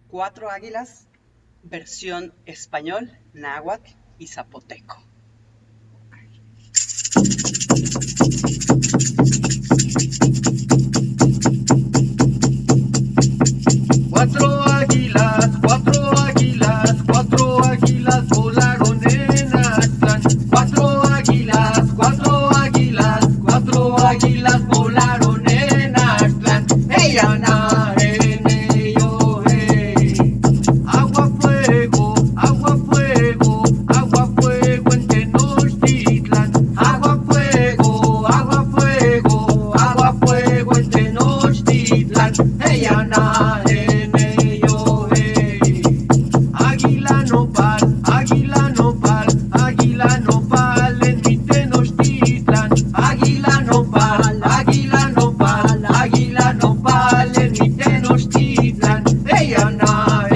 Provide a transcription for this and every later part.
Cuatro Águilas, versión español, náhuatl y zapoteco. Cuatro águilas, cuatro águilas, cuatro águilas volaron en Aztlán. Cuatro águilas, cuatro águilas, cuatro águilas volaron en Aztlán. ¡Hey, Ana, hey, yo, hey! Agua, fuego, agua, fuego, agua, fuego en Tenochtitlan. Agua, fuego, agua, fuego, agua, fuego en Tenochtitlan. ¡Hey, Ana, hey! Águila nopal, águila nopal, águila nopal en mi Tenochtitlan. Águila nopal, águila nopal, águila nopal en mi Tenochtitlan. Hey, Ana,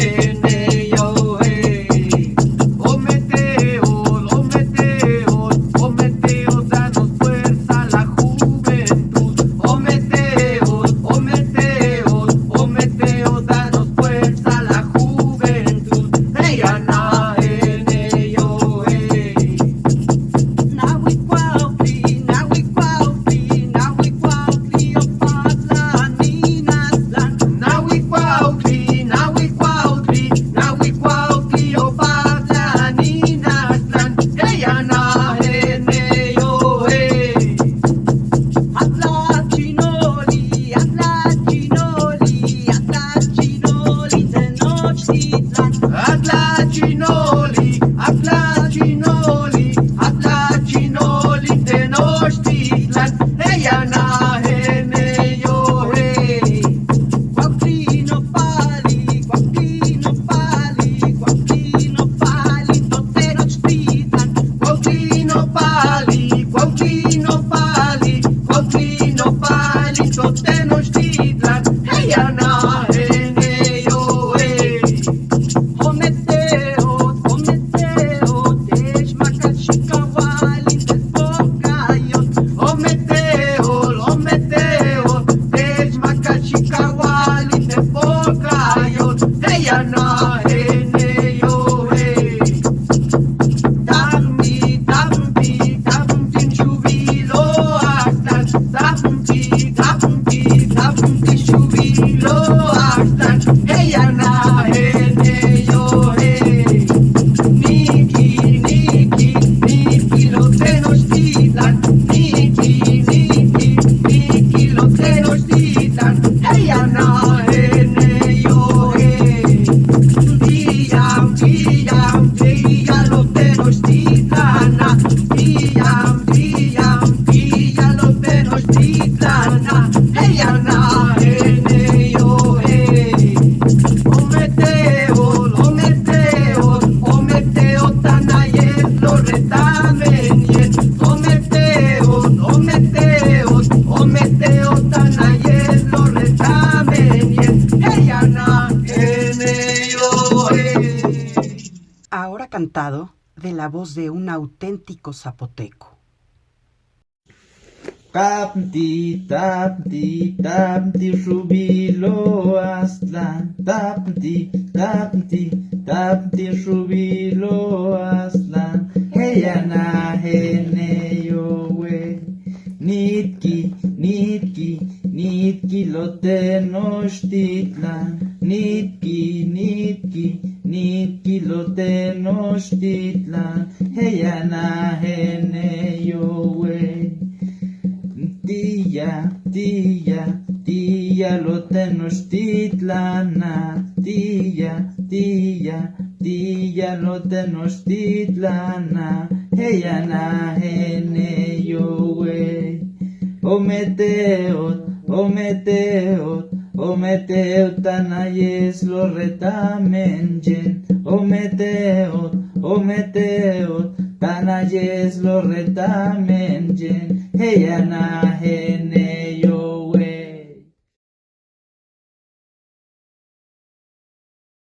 yo, hey. Ometeos, ometeos, ometeos, danos fuerza a la juventud. Ometeos, ometeos, ometeos, danos fuerza a la juventud. Hey, Ana, yo, hey. Nahuicuautli, Nahuicuautli, Nahuicuautli, Opatlan, Ninatlan. Nahuicuautli, Nahuicuautli, Nahuicuautli, Opatlan, Ninatlan. Hey, Ana, yo, hey. Atlachinoli, Atlachinoli, Atlachinoli, Tenochtitlan. Atlachinoli, Atlachinoli, Atlachinoli, Tenochtitlan. Hey, Ana, yo, hey. Cuauhtinopali, Cuauhtinopali, Cuauhtinopali, Tenochtitlan. Cuauhtinopali, Cuauhtinopali, Cuauhtinopali, Tenochtitlan. Hey, Ana, yo, hey. Ometeot, Ometeot, Techmacalchicahuali, Telpocayot. Ometeol, Ometeol, Techmacalchicahuali, Tepocayot. Hey, Ana, yo, hey. Tampi, tampi, tampi, chubilo, Aztlán. Tampi, tampi, tampi, chubilo, Aztlán. Hey, Ana, yo, hey. Niki, Niki, Niki, lo Tenochtitlan. Niki, Niki, Niki, lo Tenochtitlan. Hey, Ana, yo, hey. Diyam, diyam, diyam, lo Tenochtitlan. Diyam, diyam, diyam, lo Tenochtitlan. Hey, Ana, yo, hey. Ometeol, Ometeol, Ometeol, Tanayet, lo retamenien. Ometeol, Ometeol, Ometeol, Tanayet, lo retamenien. Hey, Ana, yo, hey. Ahora cantado de la voz de un auténtico zapoteco. Tapti, tapti, tapti, Xubilo, Aztlán. Tapti, tapti, tapti, Xubilo, Aztlán. Hey, Ana, yo, wey. Nitki, nitki, nitki, lo Tenochtitlan. Nitki, nitki, nitki, lo Tenochtitlan. Hey, Ana, yo, wey. Tía, tía, tía, lo Tenochtitlan. Tía, tía, tía, lo Tenochtitlan. Hey, Ana, yo, wey. Ometeot, Ometeot, Ometeot, Tanayes, lo retamenjen. Ometeot, Ometeot, Tanayes, lo retamenjen. Hey, Ana,